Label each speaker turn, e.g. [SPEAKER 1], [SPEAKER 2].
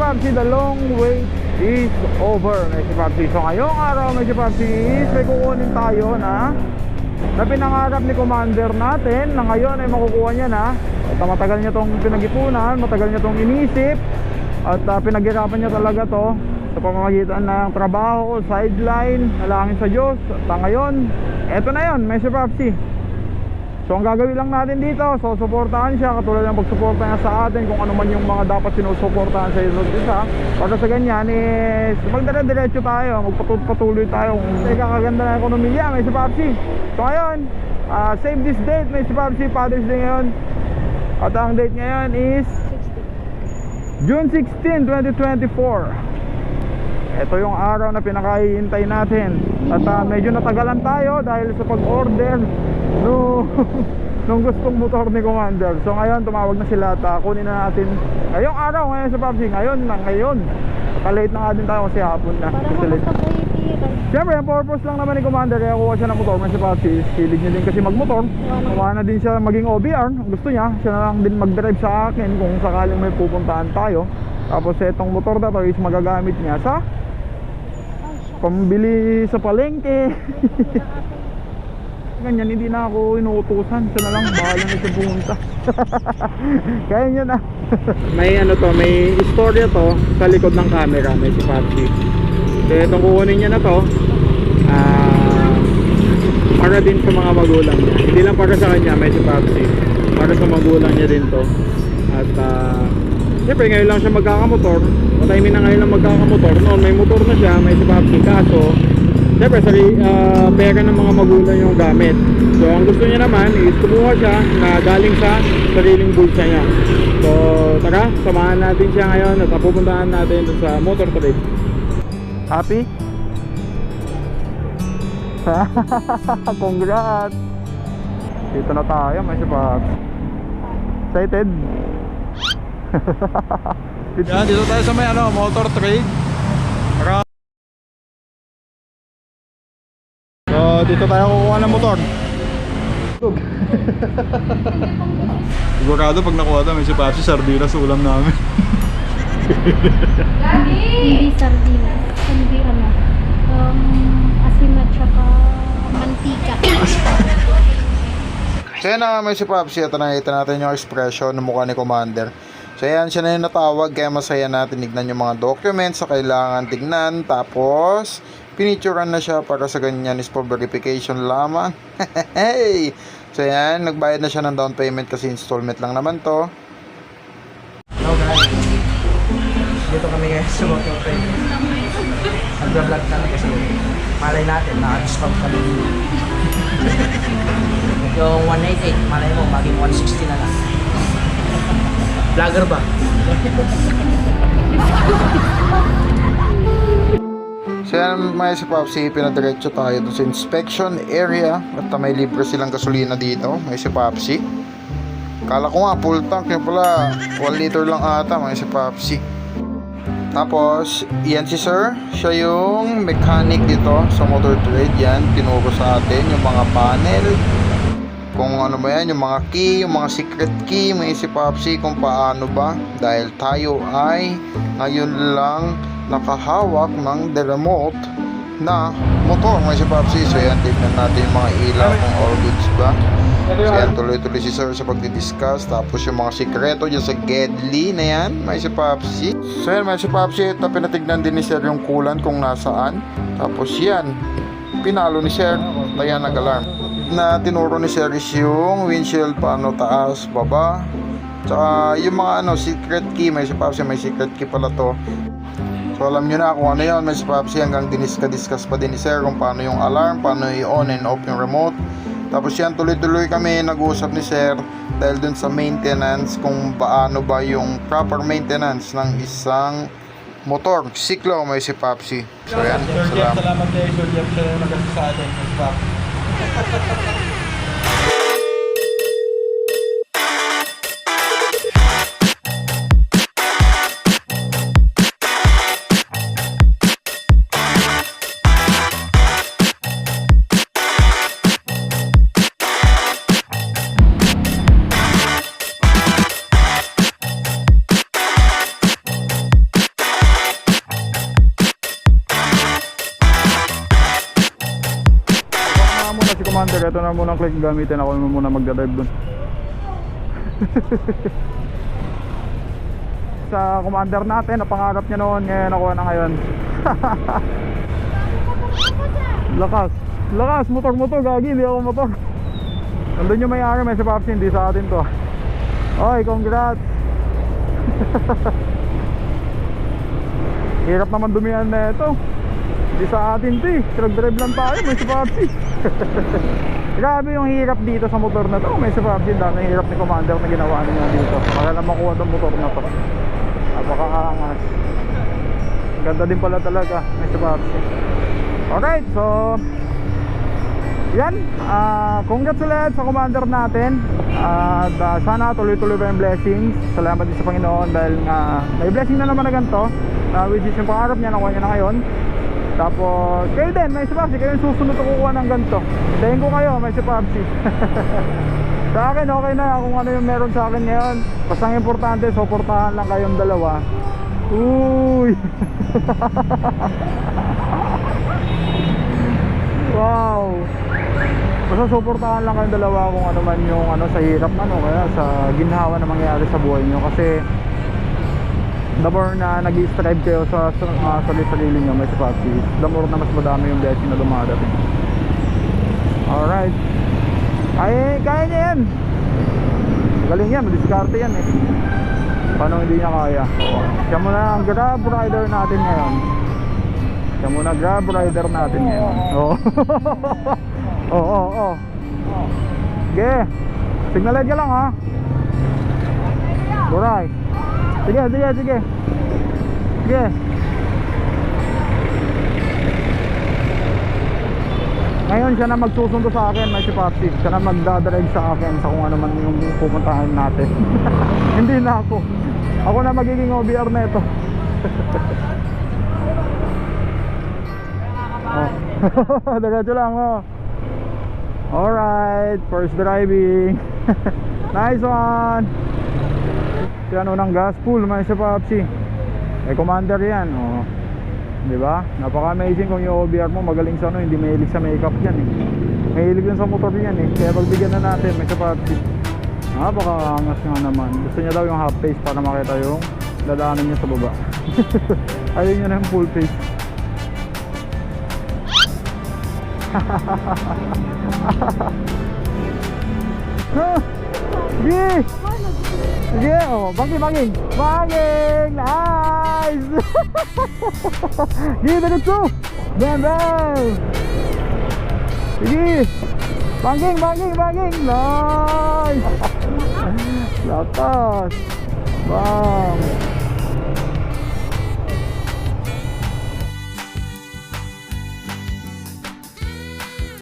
[SPEAKER 1] Papsi, the long wait is over, Medyo Papsi. So ngayong araw, Medyo Papsi, may kukunin tayo na pinangarap ni Commander natin na ngayon ay makukuha niya na. At matagal niya tong pinag-ipunan, matagal niya tong inisip, at pinaghirapan niya talaga to sa pamamagitan ng trabaho, sideline, nalangin sa Diyos. At ngayon, eto na yun, Medyo Papsi. So ang gagawin lang natin dito, so suportahan siya katulad ng pagsuporta niya sa atin kung ano man yung mga dapat sinusuportahan sa isa't isa. Para sa ganyan is magdire-diretso tayo, magpatuloy tayo kung kakaganda na ekonomiya, may si Papsi. So ngayon, save this date, may si Papsi, Father's Day ngayon. At ang date ngayon is June 16, 2024. Ito yung araw na pinakahihintay natin. At medyo natagalan tayo dahil sa pag-order nung gustong motor ni Commander. So ngayon tumawag na sila at kunin na natin ngayong araw, ngayon sa Papsi. Ngayon. Nakalate na nga din tayo kasi hapon na. Siyempre ang purpose lang naman ni Commander kaya kuha siya ng motor ngayon sa Papsi. Hilig niya din kasi magmotor. Kuha na din siya maging OBR. Gusto niya, siya na lang din mag-drive sa akin kung sakaling may pupuntahan tayo. Tapos itong motor na to is magagamit niya sa pambili sa palengke. Ganyan, hindi na ako inuutusan. Siya na lang, bahala na siya pumunta. Kaya niya na. May ano to, may istorya to sa likod ng camera, may si Papsi. So itong kukunin niya na to, para din sa mga magulang niya. Hindi lang para sa kanya, may si Papsi. Para sa magulang niya din to. At siyempre ngayon lang siya magkakamotor. Mataymin na ngayon lang magkakamotor. Noon may motor na siya, may si Papsi. Kaso siyempre pera ng mga magulang yung gamit. So ang gusto niya naman is kumuha siya na galing sa sariling bulsa niya. So tara, samahan natin siya ngayon at pupuntahan natin sa motor trade. Happy? Congrats! Dito na tayo, may sipat. Excited? Yan, dito tayo sa may motor trade. So dito tayo kukuha ng motor. Sigurado pag nakuha tayo, may si Papsi, sardinas ulam namin.
[SPEAKER 2] Hindi sardinas, hindi asin at saka mantika.
[SPEAKER 1] So yan na nga, may si Papsi, at nakita natin yung expression ng mukha ni Commander. So yan, siya na yung natawag, kaya masaya natin tignan yung mga documents sa kailangan tignan. Tapos pinicturean na siya para sa ganyan is for verification lamang. Hey! So yan, nagbayad na siya ng down payment kasi installment lang naman to.
[SPEAKER 3] Hello guys, dito kami ngayon sa motor trade. Nag-vlog kami kasi malay natin, naka-discount kami. Yung 188, malay mo, maging 160 na lang. Vlogger ba?
[SPEAKER 1] So yan, may si Papsi, pinadiretso tayo dun sa inspection area. At may libre silang gasolina dito, may si Papsi. Kala ko nga full tank, yung pala 1 liter lang ata, may si Papsi. Tapos yan si Sir, siya yung mechanic dito sa motor trade. Yan, tinuro sa atin yung mga panel, kung ano ba yan, yung mga key, yung mga secret key, may si Papsi kung paano ba. Dahil tayo ay ngayon lang nakahawak ng the remote na motor, may si Papsi. So yan, tignan natin yung mga ilaw kung all goods ba. So yan, tuloy-tuloy si Sir sa pagdidiscuss. Tapos yung mga sikreto dyan sa Gedli na yan, may si Papsi. So yan, may si Papsi, ito pinatignan din ni Sir yung kulan kung nasaan. Tapos yan, pinalo ni Sir, kaya nag-alarm. Na tinuro ni Sir is yung windshield, paano taas, baba. Tsaka yung mga secret key, may si Papsi, may secret key pala to. So alam nyo na kung ano yun, may si Papsi, hanggang diniscuss pa din ni Sir kung paano yung alarm, paano i-on and off yung remote. Tapos yan, tuloy-tuloy kami nag-uusap ni Sir dahil dun sa maintenance, kung paano ba yung proper maintenance ng isang motor. Siklo, may si Papsi. So yan,
[SPEAKER 3] Salamat kayo, Sir Jeff, sa nag-assist sa atin.
[SPEAKER 4] sekreto na muna click gamitin. Ako naman muna magdadrive dun. Sa commander natin, napangarap niya noon, ngayon nakuha na ngayon. Lakas. Lakas, motor, gagi, hindi ako motor. Nandun yung may-ari, may si Papsi, hindi sa atin to. Oy, congrats. Hirap naman dumihan na ito. Hindi sa atin to eh. Drag-drive lang tayo, may si Papsi. Grabe yung hirap dito sa motor na to. May si Papsi, dami yung hirap ni Commander na ginawa niya dito para lang makuha itong motor na to. Napakaangas. Ganda din pala talaga, may si Papsi. Alright, so yan, congrats ulit sa commander natin. At sana tuloy-tuloy pa yung blessings. Salamat din sa Panginoon dahil nga may blessing na naman na ganito, which is yung pangarap niya, nakuha niya na ngayon. Tapos kayo din, may si Papsi, kayo yung susunod na kukuha ng ganito. Tayin ko kayo, may si Papsi. Sa akin okay na kung ano yung meron sa akin ngayon. Basta ang importante, suportahan lang kayong dalawa. Uy. Wow. Basta suportahan lang kayong dalawa kung ano man yung ano sa hirap man o kaya sa ginhawa na mangyayari sa buhay nyo. Kasi the more na nag-strive kayo sa sarili nyo, may Papsi, the more na mas madami yung blessing na dumadating. Alright. Ay, kaya niya yan. Galing yan, madiskarte yan eh. Paano hindi niya kaya? Siya muna ang grab rider natin ngayon. Siya muna grab rider natin ngayon. Oo. Oo. Sige. Signaled ka lang ha. Buray. Sige. Sige. Ngayon siya na magsusundo sa akin, may si Papsi. Siya na magdadrive sa akin sa kung ano man yung pupuntahan natin. Hindi na ako. Ako na magiging OBR na ito. Oh. Diretso lang oh. Alright, first driving. Nice one. Yan unang gas full, may si Papsi. May commander yan oh. Diba? Napaka-amazing kung yung OBR mo magaling sa ano, hindi mahilig sa makeup yan eh. Mahilig din sa motor yan eh. Kaya pagbigyan na natin, may Papsi. Napaka-angas nga naman. Gusto niya daw yung half face para makita yung dadaanan niya sa baba. Ayaw niya na yung full face. Sige! Sige! Oh, banging! Nice! Sige, diretso! Bam! Sige! Banging! Nice! Latas! Bam!